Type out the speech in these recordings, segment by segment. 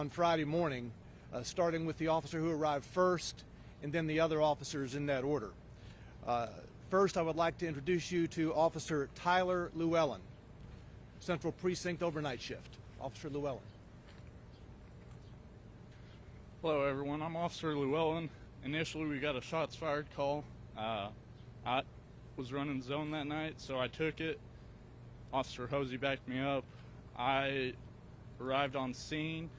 on Friday morning, starting with the officer who arrived first and then the other officers in that order. First, I would like to introduce you to Officer Tyler Llewellyn, Central Precinct overnight shift. Officer Llewellyn. Hello everyone, I'm Officer Llewellyn. Initially we got a shots fired call. I was running zone that night, so I took it. Officer Hosey backed me up. I arrived on scene.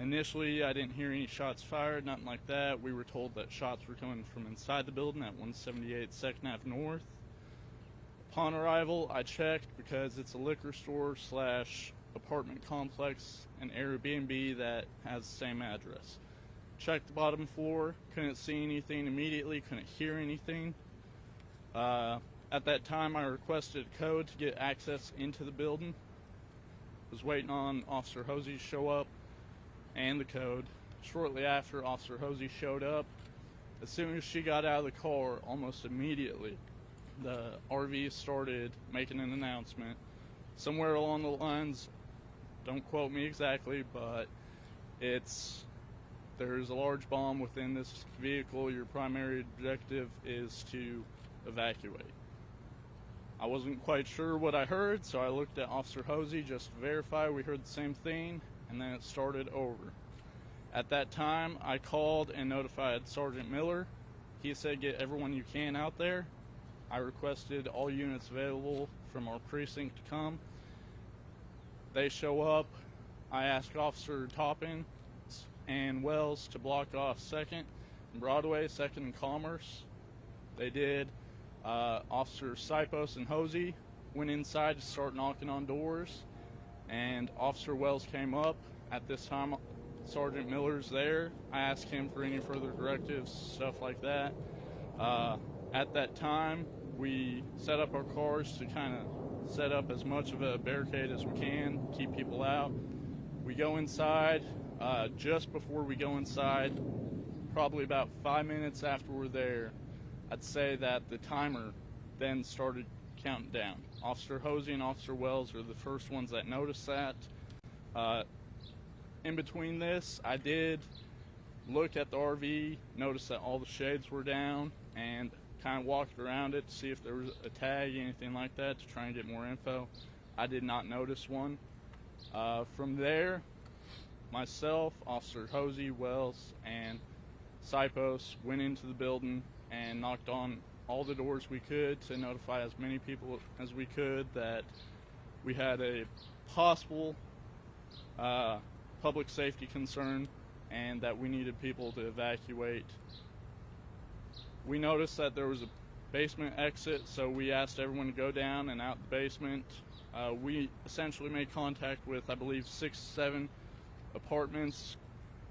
Initially I didn't hear any shots fired, nothing like that. We were told that shots were coming from inside the building at 178 2nd Ave North. Upon arrival, I checked because it's a liquor store / apartment complex, an Airbnb that has the same address. Checked the bottom floor, couldn't see anything immediately, couldn't hear anything. At that time I requested a code to get access into the building. Was waiting on Officer Hosey to show up and the code. Shortly after Officer Hosey showed up, as soon as she got out of the car, almost immediately, the RV started making an announcement. Somewhere along the lines, don't quote me exactly, but there's a large bomb within this vehicle. Your primary objective is to evacuate. I wasn't quite sure what I heard, so I looked at Officer Hosey just to verify we heard the same thing, and then it started over. At that time, I called and notified Sergeant Miller. He said, get everyone you can out there. I requested all units available from our precinct to come. They show up. I asked Officer Toppin and Wells to block off 2nd and Broadway, 2nd and Commerce. They did. Officer Sipos and Hosey went inside to start knocking on doors, and Officer Wells came up. At this time, Sergeant Miller's there. I asked him for any further directives, stuff like that. At that time, we set up our cars to kind of set up as much of a barricade as we can, keep people out. We go inside. Just before we go inside, probably about 5 minutes after we're there, I'd say that the timer then started counting down. Officer Hosey and Officer Wells are the first ones that noticed that. In between this, I did look at the RV, noticed that all the shades were down, and kind of walked around it to see if there was a tag, anything like that, to try and get more info. I did not notice one. From there, myself, Officer Hosey, Wells, and Sipos went into the building and knocked on all the doors we could to notify as many people as we could that we had a possible public safety concern and that we needed people to evacuate. We noticed that there was a basement exit, so we asked everyone to go down and out the basement. We essentially made contact with, I believe, 6, 7 apartments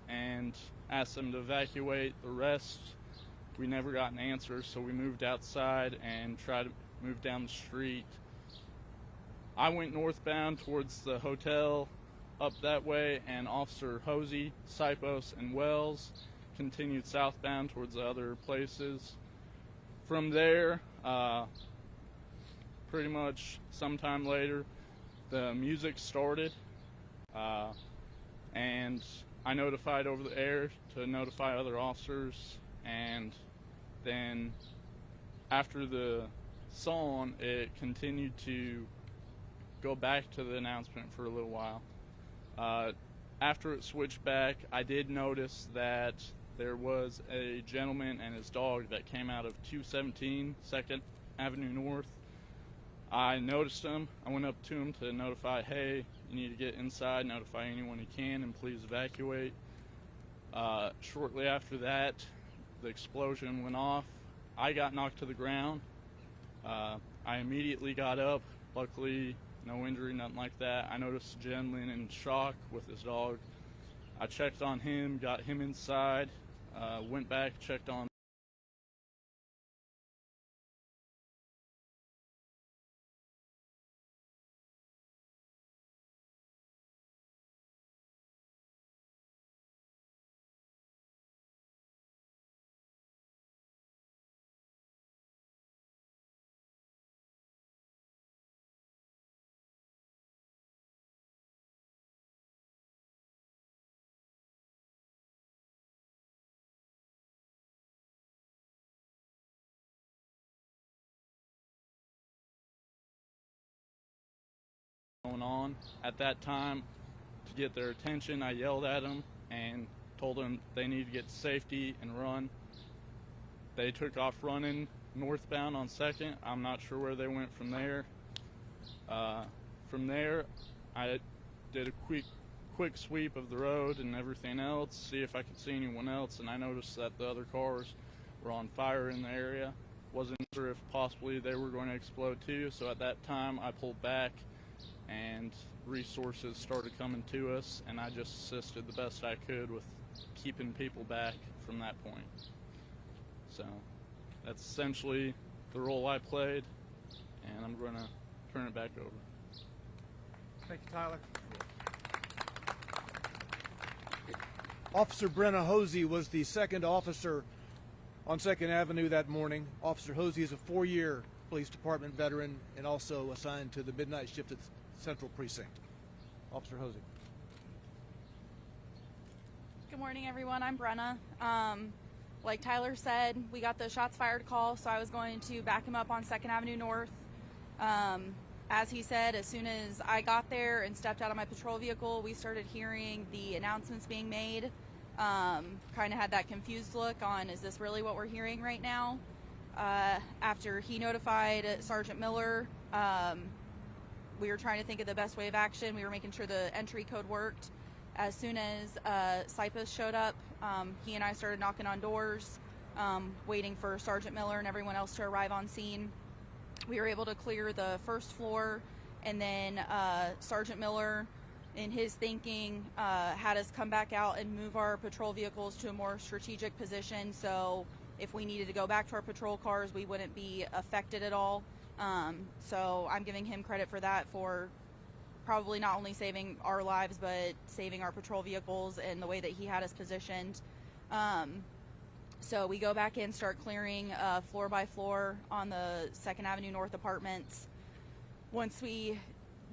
and asked them to evacuate. The rest, we never got an answer, so we moved outside and tried to move down the street. I went northbound towards the hotel up that way, and Officer Hosey, Sipos, and Wells continued southbound towards the other places. From there, pretty much sometime later, the music started, and I notified over the air to notify other officers, and then after the song, it continued to go back to the announcement for a little while. After it switched back, I did notice that there was a gentleman and his dog that came out of 217 2nd Avenue North. I noticed him. I went up to him to notify, hey, you need to get inside, notify anyone you can, and please evacuate. Shortly after that, the explosion went off. I got knocked to the ground. I immediately got up. Luckily, no injury, nothing like that. I noticed a gentleman in shock with his dog. I checked on him, got him inside, went back, checked on going on. At that time, to get their attention, I yelled at them and told them they need to get to safety and run. They took off running northbound on 2nd. I'm not sure where they went from there. From there, I did a quick sweep of the road and everything else, see if I could see anyone else, and I noticed that the other cars were on fire in the area. Wasn't sure if possibly they were going to explode too, so at that time I pulled back and resources started coming to us, and I just assisted the best I could with keeping people back from that point. So that's essentially the role I played, and I'm going to turn it back over. Thank you, Tyler. Officer Brenna Hosey was the second officer on 2nd Avenue that morning. Officer Hosey is a 4-year police department veteran and also assigned to the midnight shift at Central Precinct. Officer Hosey. Good morning, everyone. I'm Brenna. Like Tyler said, we got the shots fired call, so I was going to back him up on 2nd Avenue North. As he said, as soon as I got there and stepped out of my patrol vehicle, we started hearing the announcements being made. Kind of had that confused look on, is this really what we're hearing right now? After he notified Sergeant Miller, we were trying to think of the best way of action. We were making sure the entry code worked. As soon as Cypress showed up, he and I started knocking on doors, waiting for Sergeant Miller and everyone else to arrive on scene. We were able to clear the first floor, and then Sergeant Miller, in his thinking, had us come back out and move our patrol vehicles to a more strategic position, so if we needed to go back to our patrol cars, we wouldn't be affected at all. So I'm giving him credit for that, for probably not only saving our lives, but saving our patrol vehicles and the way that he had us positioned. So we go back in, start clearing floor by floor on the 2nd Avenue North apartments. Once we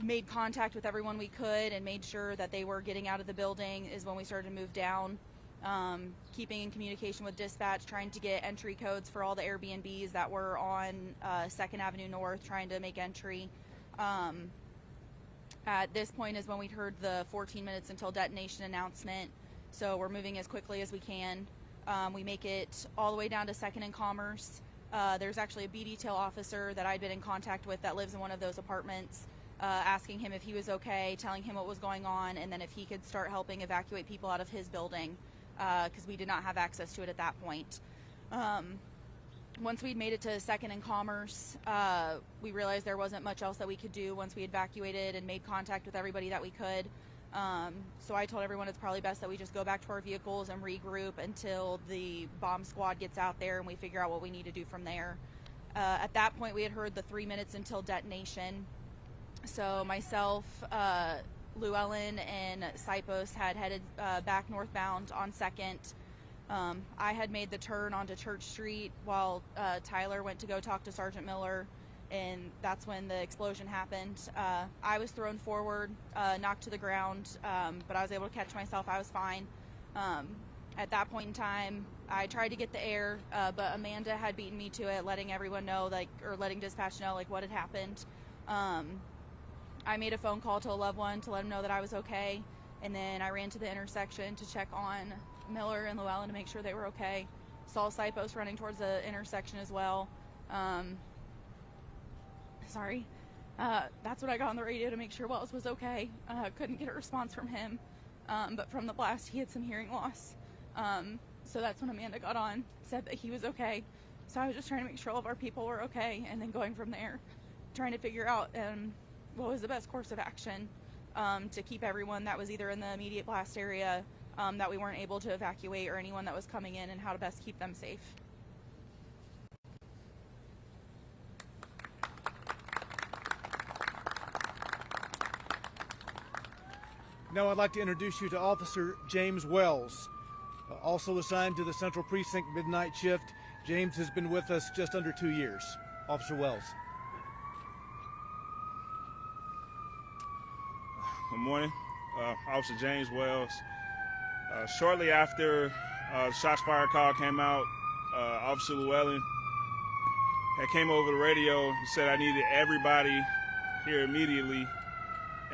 made contact with everyone we could and made sure that they were getting out of the building is when we started to move down, keeping in communication with dispatch, trying to get entry codes for all the Airbnbs that were on 2nd Avenue North, trying to make entry. At this point is when we heard the 14 minutes until detonation announcement, so we're moving as quickly as we can. We make it all the way down to 2nd and Commerce. There's actually a B detail officer that I'd been in contact with that lives in one of those apartments, asking him if he was okay, telling him what was going on, and then if he could start helping evacuate people out of his building, because we did not have access to it at that point. Once we'd made it to 2nd and Commerce, we realized there wasn't much else that we could do once we evacuated and made contact with everybody that we could. So I told everyone it's probably best that we just go back to our vehicles and regroup until the bomb squad gets out there and we figure out what we need to do from there. At that point, we had heard the 3 minutes until detonation. So myself, Llewellyn, and Cypos had headed back northbound on 2nd. I had made the turn onto Church Street while Tyler went to go talk to Sergeant Miller, and that's when the explosion happened. I was thrown forward, knocked to the ground, but I was able to catch myself. I was fine. At that point in time, I tried to get the air, but Amanda had beaten me to it, letting everyone know, or letting dispatch know, what had happened. I made a phone call to a loved one to let them know that I was okay, and then I ran to the intersection to check on Miller and Llewellyn to make sure they were okay. Saw Cypos running towards the intersection as well. That's what I got on the radio to make sure Wells was okay. Couldn't get a response from him, but from the blast he had some hearing loss. So that's when Amanda got on, said that he was okay. So I was just trying to make sure all of our people were okay, and then going from there, trying to figure out what was the best course of action to keep everyone that was either in the immediate blast area that we weren't able to evacuate, or anyone that was coming in, and how to best keep them safe. Now I'd like to introduce you to Officer James Wells, also assigned to the Central Precinct midnight shift. James has been with us just under 2 years. Officer Wells. Good morning, Officer James Wells. Shortly after the shots fired call came out, Officer Llewellyn had came over the radio and said I needed everybody here immediately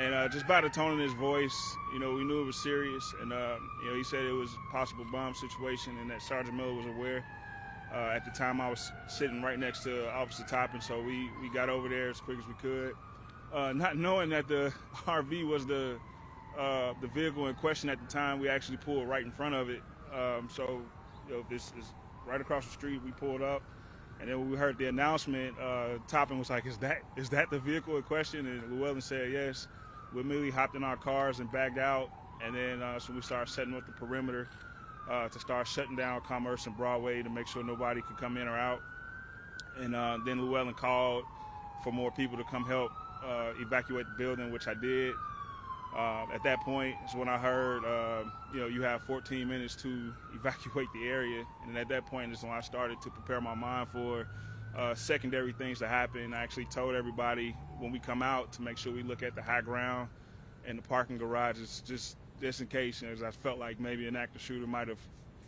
And just by the tone of his voice, we knew it was serious. And, he said it was a possible bomb situation and that Sergeant Miller was aware. At the time, I was sitting right next to Officer Toppin, so we got over there as quick as we could. Not knowing that the RV was the vehicle in question at the time, we actually pulled right in front of it. So this is right across the street. We pulled up, and then when we heard the announcement, Toppin was like, "Is that the vehicle in question?" And Llewellyn said yes. We immediately hopped in our cars and backed out, and then so we started setting up the perimeter to start shutting down Commerce and Broadway to make sure nobody could come in or out. And then Llewellyn called for more people to come help evacuate the building, which I did. At that point is when I heard, you have 14 minutes to evacuate the area. And at that point is when I started to prepare my mind for secondary things to happen. I actually told everybody when we come out to make sure we look at the high ground and the parking garages just in case, as I felt like maybe an active shooter might have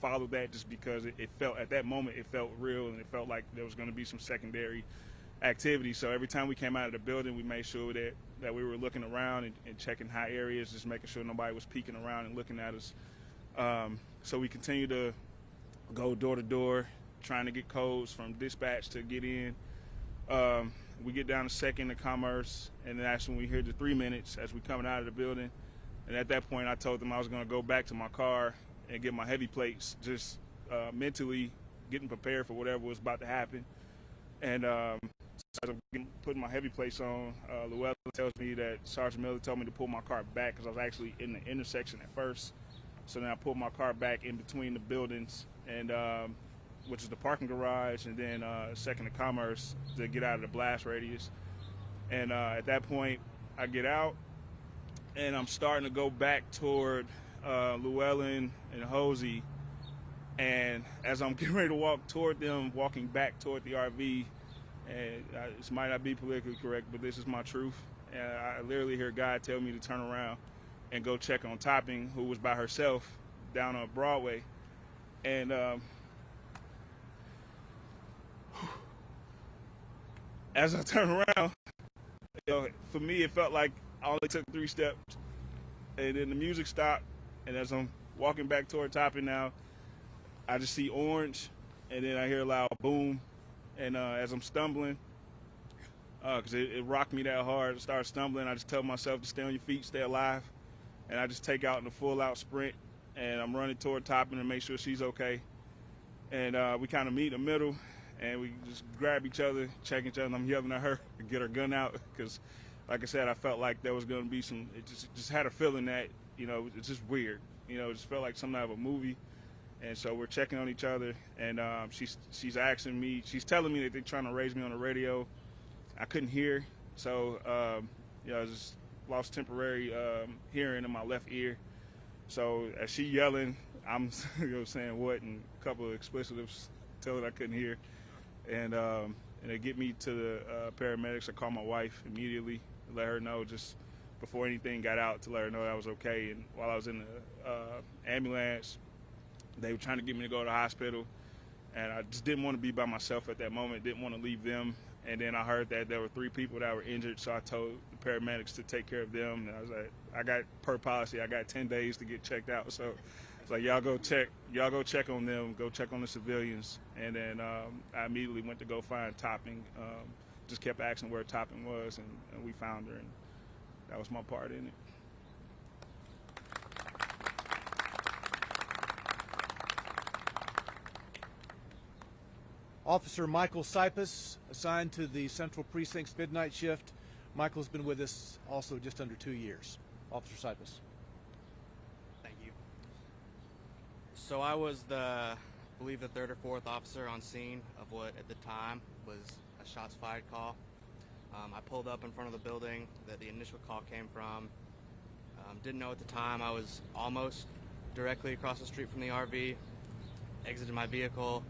followed that, just because it felt, at that moment, it felt real, and it felt like there was going to be some secondary activity. So every time we came out of the building, we made sure that we were looking around and checking high areas, just making sure nobody was peeking around and looking at us. So we continue to go door to door, trying to get codes from dispatch to get in. We get down to Second and Commerce, and that's when we hear the 3 minutes as we coming out of the building. And at that point, I told them I was going to go back to my car and get my heavy plates, just mentally getting prepared for whatever was about to happen. And as I'm putting my heavy plates on, Llewellyn tells me that Sergeant Miller told me to pull my car back because I was actually in the intersection at first. So then I pulled my car back in between the buildings, and which is the parking garage, and then Second and Commerce to get out of the blast radius. And at that point, I get out, and I'm starting to go back toward Llewellyn and Hosey. And as I'm getting ready to walk toward them, walking back toward the RV, and this might not be politically correct, but this is my truth. And I literally hear God tell me to turn around and go check on Topping, who was by herself down on Broadway. And as I turn around, for me, it felt like I only took 3 steps. And then the music stopped, and as I'm walking back toward Topping now, I just see orange, and then I hear a loud boom. And as I'm stumbling, because it rocked me that hard, I started stumbling, I just tell myself to stay on your feet, stay alive. And I just take out in a full-out sprint, and I'm running toward Topping to make sure she's okay. And we kind of meet in the middle, and we just grab each other, check each other, and I'm yelling at her to get her gun out because, like I said, I felt like there was going to be some, it just had a feeling that, it's just weird. It just felt like something out of a movie. And so we're checking on each other, and she's asking me, she's telling me that they're trying to raise me on the radio. I couldn't hear, so I just lost temporary hearing in my left ear. So as she yelling, I'm saying what, and a couple of explicitives, tell her I couldn't hear. And they get me to the paramedics. I call my wife immediately, let her know just before anything got out, to let her know that I was okay. And while I was in the ambulance, they were trying to get me to go to the hospital, and I just didn't want to be by myself at that moment, didn't want to leave them. And then I heard that there were 3 people that were injured, so I told the paramedics to take care of them. And I was like, per policy, I got 10 days to get checked out. So it's like, y'all go check on them, go check on the civilians. And then I immediately went to go find Topping, just kept asking where Topping was, and we found her, and that was my part in it. Officer Michael Sipus, assigned to the Central Precinct's midnight shift. Michael's been with us also just under 2 years. Officer Sipus. Thank you. So I was I believe the 3rd or 4th officer on scene of what at the time was a shots fired call. I pulled up in front of the building that the initial call came from. Didn't know at the time I was almost directly across the street from the RV. Exited my vehicle.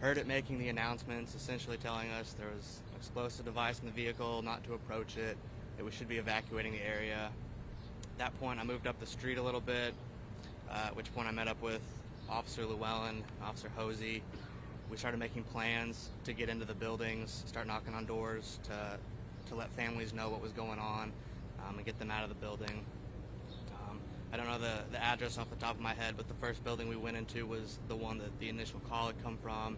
Heard it making the announcements, essentially telling us there was an explosive device in the vehicle, not to approach it, that we should be evacuating the area. At that point, I moved up the street a little bit, at which point I met up with Officer Llewellyn, Officer Hosey. We started making plans to get into the buildings, start knocking on doors to let families know what was going on. and get them out of the building. I don't know the address off the top of my head, but the first building we went into was the one that the initial call had come from.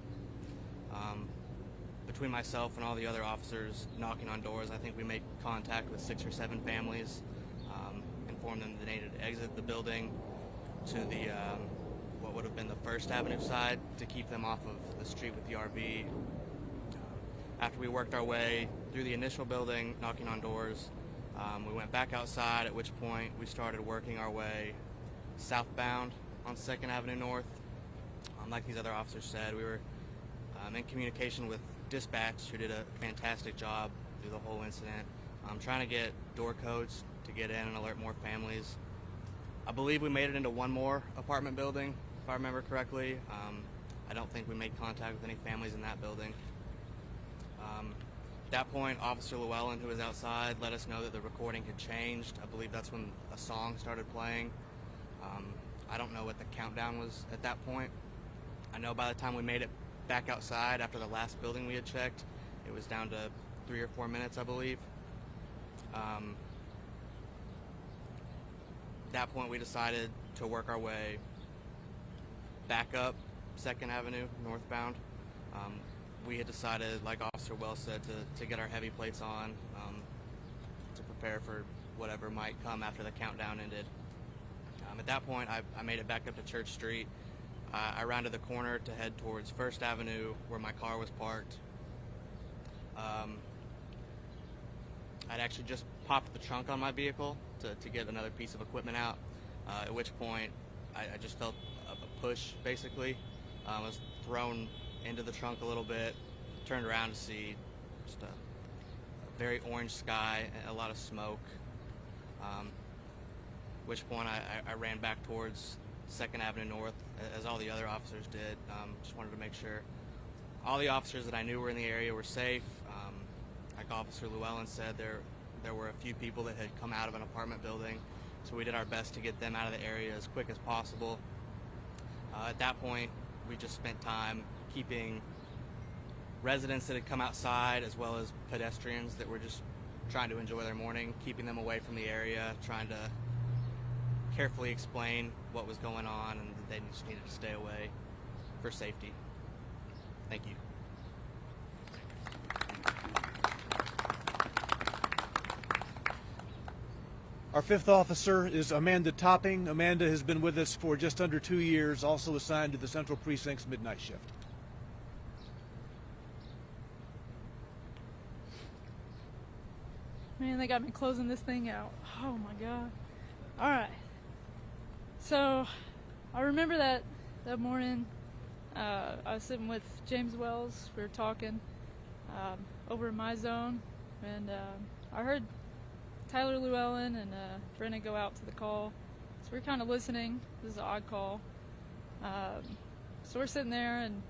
Between myself and all the other officers knocking on doors, I think we made contact with 6 or 7 families, informed them that they needed to exit the building to the what would have been the First Avenue side to keep them off of the street with the RV. After we worked our way through the initial building, knocking on doors, we went back outside, at which point we started working our way southbound on 2nd Avenue North. Like these other officers said, we were in communication with dispatch, who did a fantastic job through the whole incident, trying to get door codes to get in and alert more families. I believe we made it into one more apartment building, if I remember correctly. I don't think we made contact with any families in that building. At that point, Officer Llewellyn, who was outside, let us know that the recording had changed. I believe that's when a song started playing. I don't know what the countdown was at that point. I know by the time we made it back outside after the last building we had checked, it was down to 3 or 4 minutes, I believe. At that point, we decided to work our way back up 2nd Avenue northbound. We had decided, like Officer Wells said, to get our heavy plates on to prepare for whatever might come after the countdown ended. At that point, I made it back up to Church Street. I rounded the corner to head towards 1st Avenue, where my car was parked. I'd actually just popped the trunk on my vehicle to get another piece of equipment out, at which point I just felt a push, basically. I was thrown into the trunk a little bit, turned around to see just a very orange sky and a lot of smoke, at which point I ran back towards 2nd Avenue North, as all the other officers did. Just wanted to make sure all the officers that I knew were in the area were safe. Like Officer Llewellyn said, there were a few people that had come out of an apartment building, so we did our best to get them out of the area as quick as possible. At that point, we just spent time keeping residents that had come outside, as well as pedestrians that were just trying to enjoy their morning, keeping them away from the area, trying to carefully explain what was going on and that they just needed to stay away for safety. Thank you. Our 5th officer is Amanda Topping. Amanda has been with us for just under 2 years, also assigned to the Central Precinct's midnight shift. Man, they got me closing this thing out. Oh my God. All right. So I remember that morning, I was sitting with James Wells. We were talking over in my zone, and I heard Tyler Llewellyn and Brenna go out to the call. So we're kind of listening. This is an odd call. So we're sitting there, and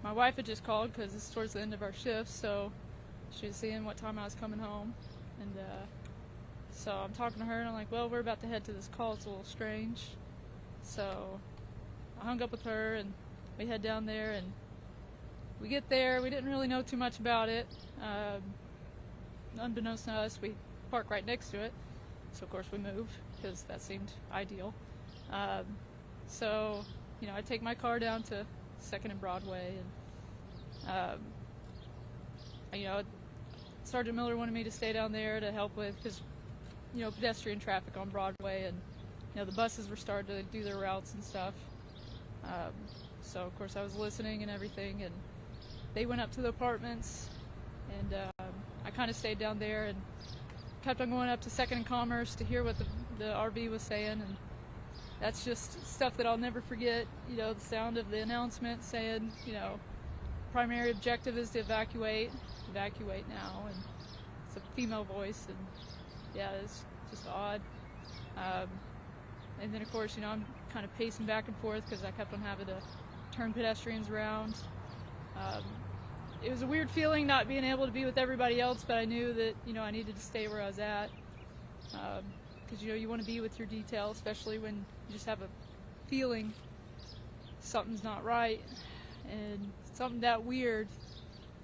my wife had just called because it's towards the end of our shift, so she was seeing what time I was coming home. And so I'm talking to her, and I'm like, well, we're about to head to this call. It's a little strange. So I hung up with her, and we head down there, and we get there. We didn't really know too much about it. Unbeknownst to us, we park right next to it. So, of course, we moved because that seemed ideal. So, I take my car down to 2nd and Broadway, and, Sergeant Miller wanted me to stay down there to help with, because, pedestrian traffic on Broadway, and, the buses were starting to do their routes and stuff. So, of course, I was listening and everything, and they went up to the apartments, and I kind of stayed down there and kept on going up to 2nd and Commerce to hear what the RV was saying, and that's just stuff that I'll never forget. The sound of the announcement saying, primary objective is to evacuate now, and it's a female voice, and yeah, it's just odd. And then, of course, I'm kind of pacing back and forth because I kept on having to turn pedestrians around. It was a weird feeling not being able to be with everybody else, but I knew that, I needed to stay where I was at. Because, you want to be with your detail, especially when you just have a feeling something's not right. And something that weird,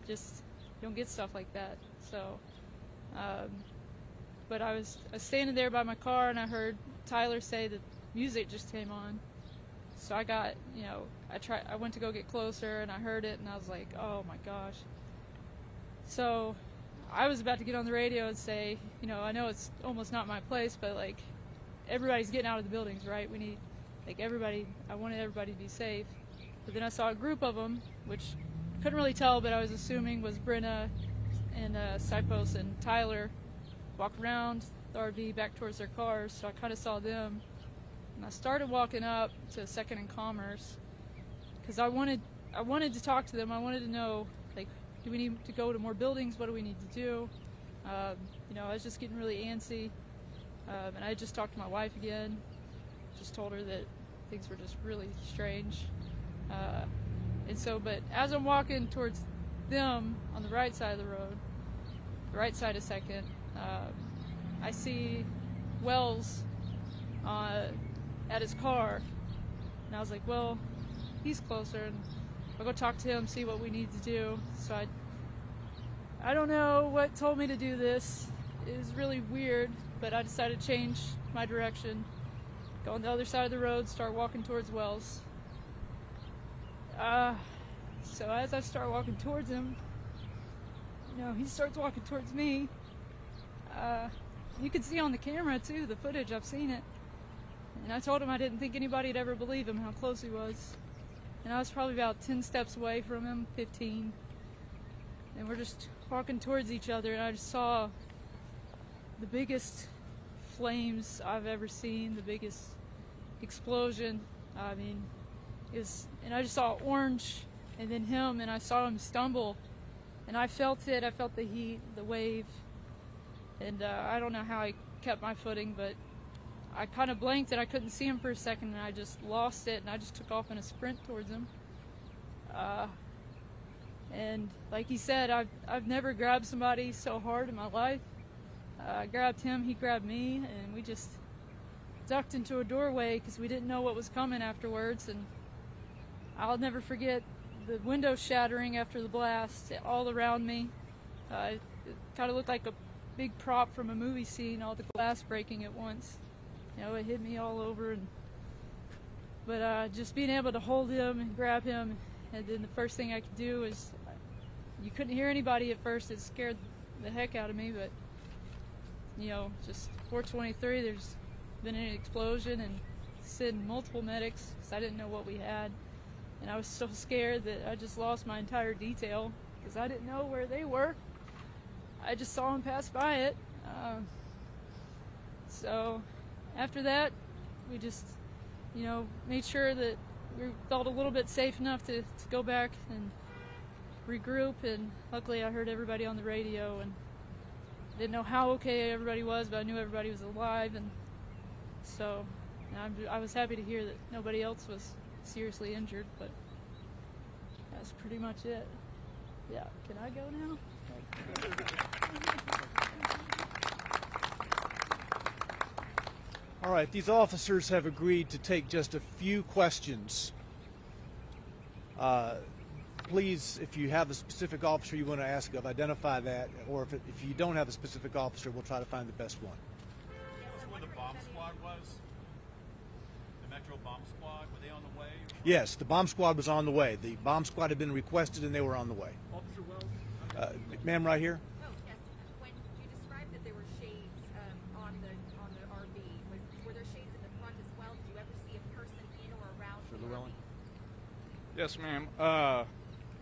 just you don't get stuff like that. So but I was standing there by my car, and I heard Tyler say that music just came on. So I got, I went to go get closer, and I heard it, and I was like, oh my gosh. So I was about to get on the radio and say, I know it's almost not my place, but like, everybody's getting out of the buildings, right? We need, I wanted everybody to be safe. But then I saw a group of them, which couldn't really tell, but I was assuming was Brenna and Sipos and Tyler, walk around the RV back towards their cars. So I kind of saw them, and I started walking up to 2nd and Commerce because I wanted to talk to them. I wanted to know, like, do we need to go to more buildings? What do we need to do? I was just getting really antsy, and I just talked to my wife again. Just told her that things were just really strange. And so, but as I'm walking towards them on the right side of the road, the right side of 2nd, I see Wells at his car, and I was like, well, he's closer, and I'll go talk to him, see what we need to do. So I don't know what told me to do this. It was really weird, but I decided to change my direction, go on the other side of the road, start walking towards Wells. So as I start walking towards him, he starts walking towards me. You can see on the camera too, the footage, I've seen it. And I told him I didn't think anybody would ever believe him, how close he was. And I was probably about 10 steps away from him, 15. And we're just walking towards each other, and I just saw the biggest flames I've ever seen, the biggest explosion. I mean, and I just saw orange, and then him, and I saw him stumble, and I felt it. I felt the heat, the wave, and I don't know how I kept my footing, but I kind of blanked and I couldn't see him for a second, and I just lost it, and I just took off in a sprint towards him. And like he said, I've never grabbed somebody so hard in my life. I grabbed him, he grabbed me, and we just ducked into a doorway because we didn't know what was coming afterwards. And I'll never forget the window shattering after the blast all around me. It kind of looked like a big prop from a movie scene, all the glass breaking at once. It hit me all over. But just being able to hold him and grab him, and then the first thing I could do is, you couldn't hear anybody at first. It scared the heck out of me, but just 423, there's been an explosion, and sent multiple medics because I didn't know what we had. And I was so scared that I just lost my entire detail because I didn't know where they were. I just saw them pass by it. So after that, we just, made sure that we felt a little bit safe enough to go back and regroup. And luckily I heard everybody on the radio, and didn't know how okay everybody was, but I knew everybody was alive. And so I was happy to hear that nobody else was seriously injured, but that's pretty much it. Yeah, can I go now? All right, these officers have agreed to take just a few questions. Please, if you have a specific officer you want to ask of, identify that, or if you don't have a specific officer, we'll try to find the best one. That's where the bomb squad was? The Metro bomb squad, were they on the way? Yes, the bomb squad was on the way. The bomb squad had been requested, and they were on the way. Officer Wells? Ma'am, right here. Oh, yes. When you described that there were shades on the RV, were there shades in the front as well? Did you ever see a person in or around the Llewellyn? RV? Yes, ma'am.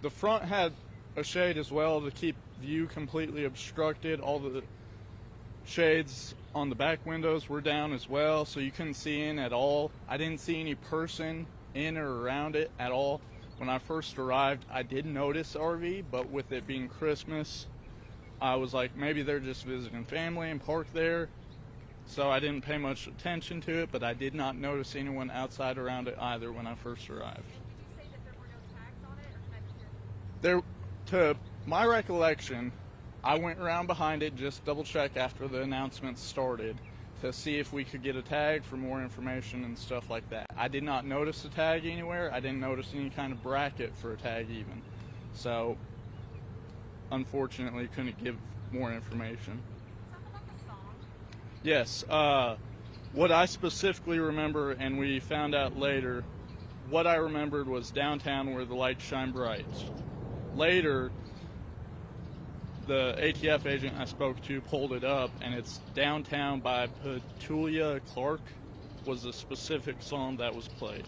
The front had a shade as well to keep view completely obstructed. All the shades on the back windows were down as well, so you couldn't see in at all. I didn't see any person in or around it at all. When I first arrived, I did notice RV, but with it being Christmas, I was like, maybe they're just visiting family and parked there. So I didn't pay much attention to it, but I did not notice anyone outside around it either when I first arrived. Did you say that there were no tags on it, or did I mishear? To my recollection, I went around behind it, just double check after the announcement started to see if we could get a tag for more information and stuff like that. I did not notice a tag anywhere. I didn't notice any kind of bracket for a tag even. So, unfortunately, couldn't give more information. Talk about the song. Yes. What I specifically remember, and we found out later, what I remembered was downtown where the lights shine bright. Later, the ATF agent I spoke to pulled it up, and it's downtown by Petulia Clark was the specific song that was played.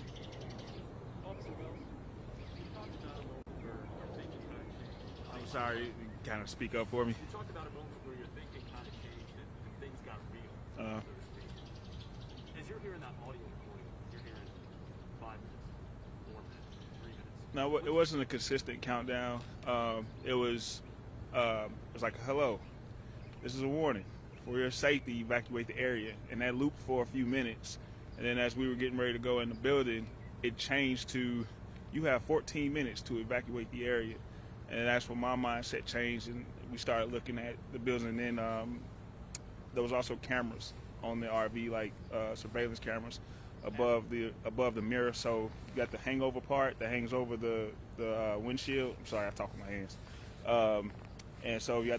I'm sorry, kind of speak up for me. You talked about a moment where your thinking kind of changed and things got real, so to speak. As you're hearing that audio recording, you're hearing 5 minutes, 4 minutes, 3 minutes. No, it wasn't a consistent countdown. It was like, hello, this is a warning. For your safety, evacuate the area. And that looped for a few minutes. And then as we were getting ready to go in the building, it changed to, you have 14 minutes to evacuate the area. And that's when my mindset changed, and we started looking at the building. And then there was also cameras on the RV, like surveillance cameras above the mirror. So you got the hangover part that hangs over the windshield. I'm sorry, I talk with my hands. And so you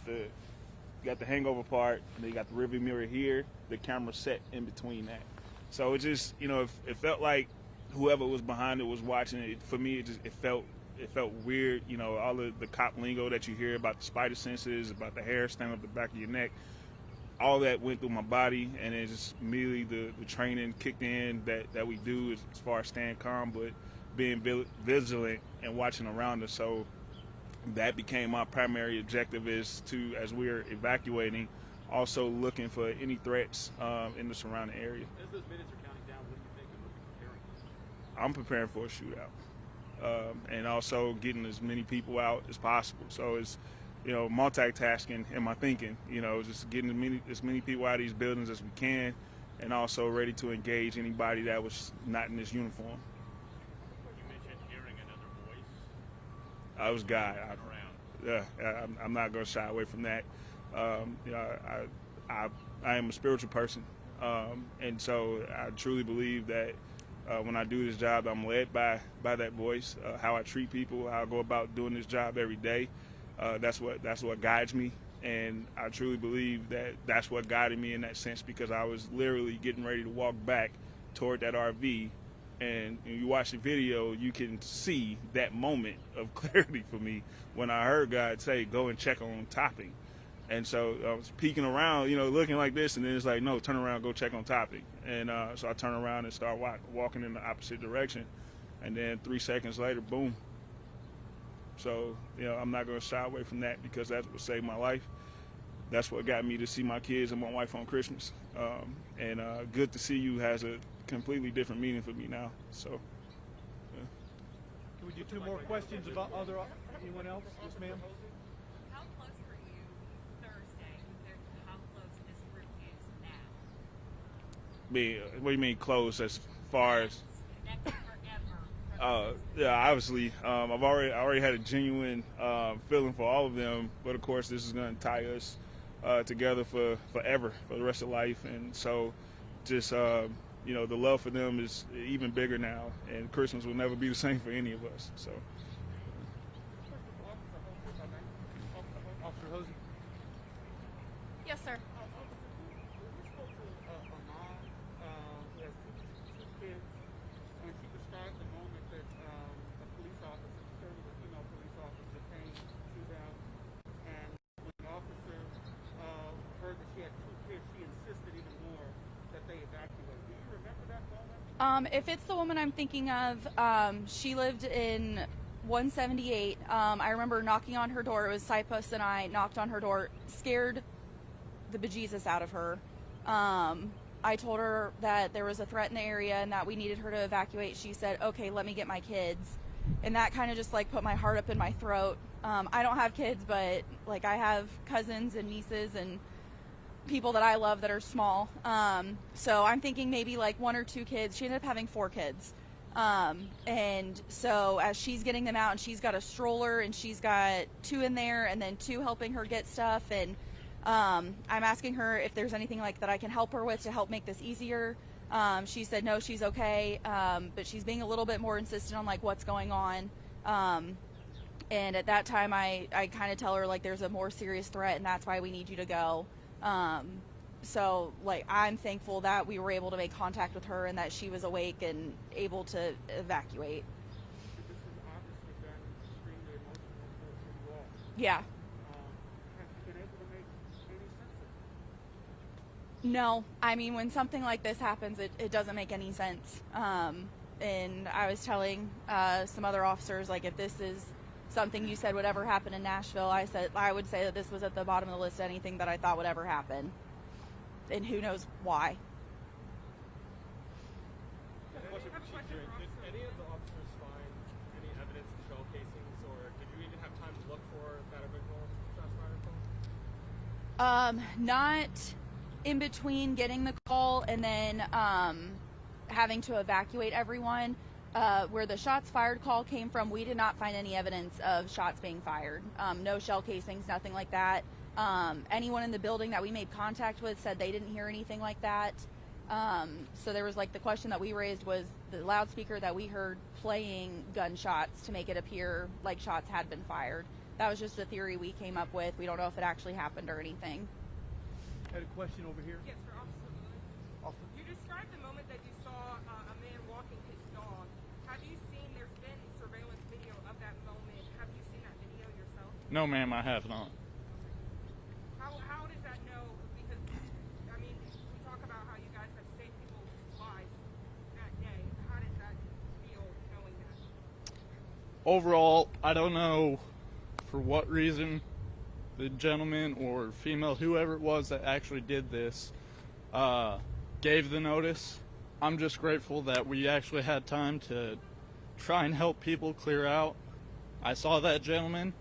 got the hangover part, and then you got the rearview mirror here. The camera set in between that. So it just, it felt like whoever was behind it was watching it. For me, it felt weird. All of the cop lingo that you hear about the spider senses, about the hair standing up the back of your neck, all that went through my body, and it just immediately the training kicked in that we do as far as staying calm, but being vigilant and watching around us. So that became my primary objective, is to, as we're evacuating, also looking for any threats in the surrounding area. As those minutes are counting down, what do you think and what are you preparing for? I'm preparing for a shootout, and also getting as many people out as possible. So it's, multitasking in my thinking, just getting as many people out of these buildings as we can, and also ready to engage anybody that was not in this uniform. You mentioned hearing another voice. I was God. Around. I'm not going to shy away from that. I am a spiritual person, and so I truly believe that when I do this job, I'm led by that voice. How I treat people, how I go about doing this job every day, that's what guides me, and I truly believe that that's what guided me in that sense, because I was literally getting ready to walk back toward that RV. And when you watch the video, you can see that moment of clarity for me when I heard God say, go and check on topping. And so I was peeking around, looking like this, and then it's like, no, turn around, go check on topping. And so I turn around and start walking in the opposite direction. And then 3 seconds later, boom. So, I'm not going to shy away from that, because that's what saved my life. That's what got me to see my kids and my wife on Christmas. And good to see you has a completely different meaning for me now. So, yeah. Can we do 2 more questions about anyone else? Yes, ma'am. How close were you Thursday compared to how close this group is now? What do you mean close as far as? Connected forever. Yeah, obviously, I already had a genuine feeling for all of them, but of course this is going to tie us together forever, for the rest of life. And so just the love for them is even bigger now, and Christmas will never be the same for any of us. So Officer Hosey? Yes, sir. When she described the moment that a police officer, certainly a female police officer, came to them, and when the officer heard that she had 2 kids, she insisted even more that they evacuate. Do you remember that moment? If it's the woman I'm thinking of, she lived in 178. I remember knocking on her door. It was Cypus and I knocked on her door, scared the bejesus out of her. I told her that there was a threat in the area and that we needed her to evacuate. She said, okay, let me get my kids. And that kind of just put my heart up in my throat. I don't have kids, but I have cousins and nieces and people that I love that are small. So I'm thinking maybe 1 or 2 kids. She ended up having 4 kids. And so as she's getting them out, and she's got a stroller and she's got 2 in there and then 2 helping her get stuff. And I'm asking her if there's anything that I can help her with to help make this easier. She said no, she's okay, but she's being a little bit more insistent on what's going on. And at that time, I kind of tell her there's a more serious threat, and that's why we need you to go. So, like, I'm thankful that we were able to make contact with her and that she was awake and able to evacuate. This has obviously been extremely emotional for you all. Yeah. Have you been able to make any sense of it? No, I mean, when something like this happens, it doesn't make any sense. And I was telling some other officers, like, if this is something you said would ever happen in Nashville, I would say that this was at the bottom of the list of anything that I thought would ever happen. And who knows why. Did any of the officers find any evidence of shell casings, or did you even have time to look for that original shots fired call? Not in between getting the call and then having to evacuate everyone. Where the shots fired call came from, we did not find any evidence of shots being fired. No shell casings, nothing like that. Anyone in the building that we made contact with said they didn't hear anything like that. So there was, like, the question that we raised was the loudspeaker that we heard playing gunshots to make it appear like shots had been fired. That was just a theory we came up with. We don't know if it actually happened or anything. Had a question over here. Yes, for Officer Lewis. You described the moment that you saw a man walking his dog. Have you seen, there's been surveillance video of that moment. Have you seen that video yourself? No, ma'am, I have not. How does that know? Because, I mean, we talk about how you guys have saved people's lives that day. How does that feel knowing that? Overall, I don't know for what reason the gentleman or female, whoever it was that actually did this, gave the notice. I'm just grateful that we actually had time to try and help people clear out. I saw that gentleman.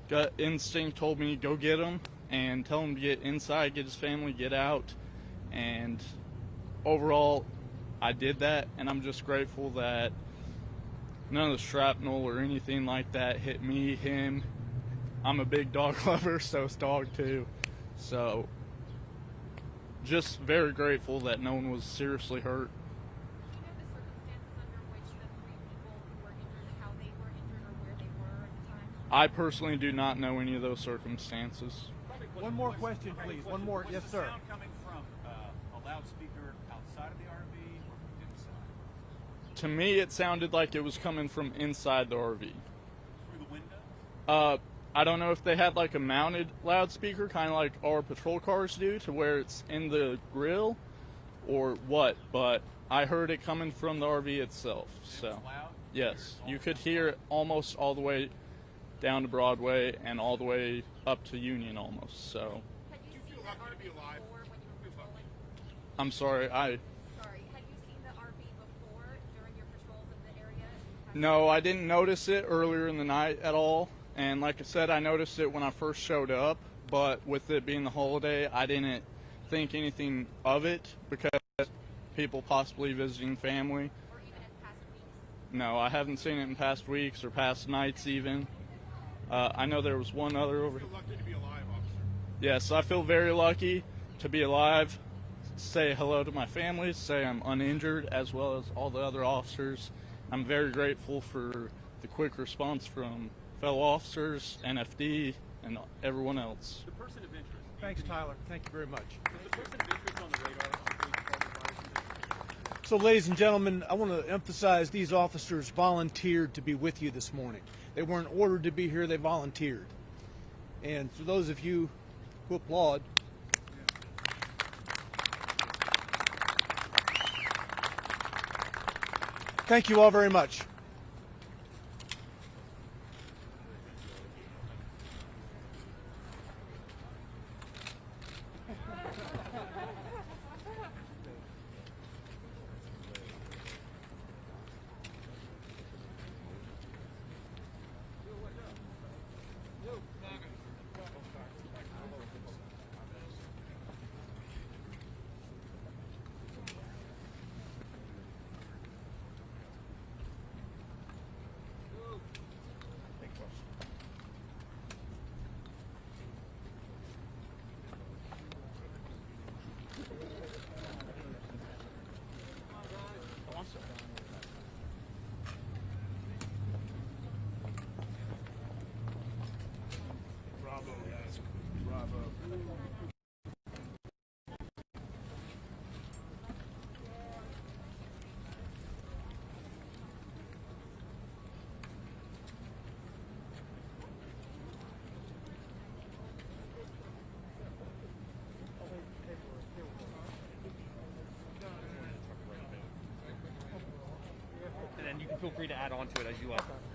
Gut instinct told me go get him and tell him to get inside, get his family, get out. And overall, I did that, and I'm just grateful that none of the shrapnel or anything like that hit me, him. I'm a big dog lover, so it's dog too. So, just very grateful that no one was seriously hurt. Do you know the circumstances under which the 3 people who were injured, how they were injured or where they were at the time? I personally do not know any of those circumstances. One more question, please. One more. Yes, sir. Was the sound coming from a loudspeaker outside of the RV or from inside? To me, it sounded like it was coming from inside the RV. Through the window? I don't know if they had like a mounted loudspeaker, kind of like our patrol cars do, to where it's in the grill, or what, but I heard it coming from the RV itself. So, It was loud? yes, you could hear it almost all the way down to Broadway and all the way up to Union almost. So, Had you seen the RV before when you were patrolling? I'm sorry, Sorry, had you seen the RV before during your patrols of the area? No, I didn't notice it earlier in the night at all. And like I said, I noticed it when I first showed up, but with it being the holiday, I didn't think anything of it because people possibly visiting family. Or even in past weeks? No, I haven't seen it in past weeks or past nights even. I know there was one other over here. You're lucky to be alive, officer. Yes, I feel very lucky to be alive, say hello to my family, say I'm uninjured, as well as all the other officers. I'm very grateful for the quick response from fellow officers, NFD, and everyone else. The person of interest. Thanks, Tyler. Thank you very much. Is the person of interest on the radar on police department fires? So, ladies and gentlemen, I want to emphasize these officers volunteered to be with you this morning. They weren't ordered to be here, they volunteered. And for those of you who applaud, thank you all very much. feel free to add on to it as you like.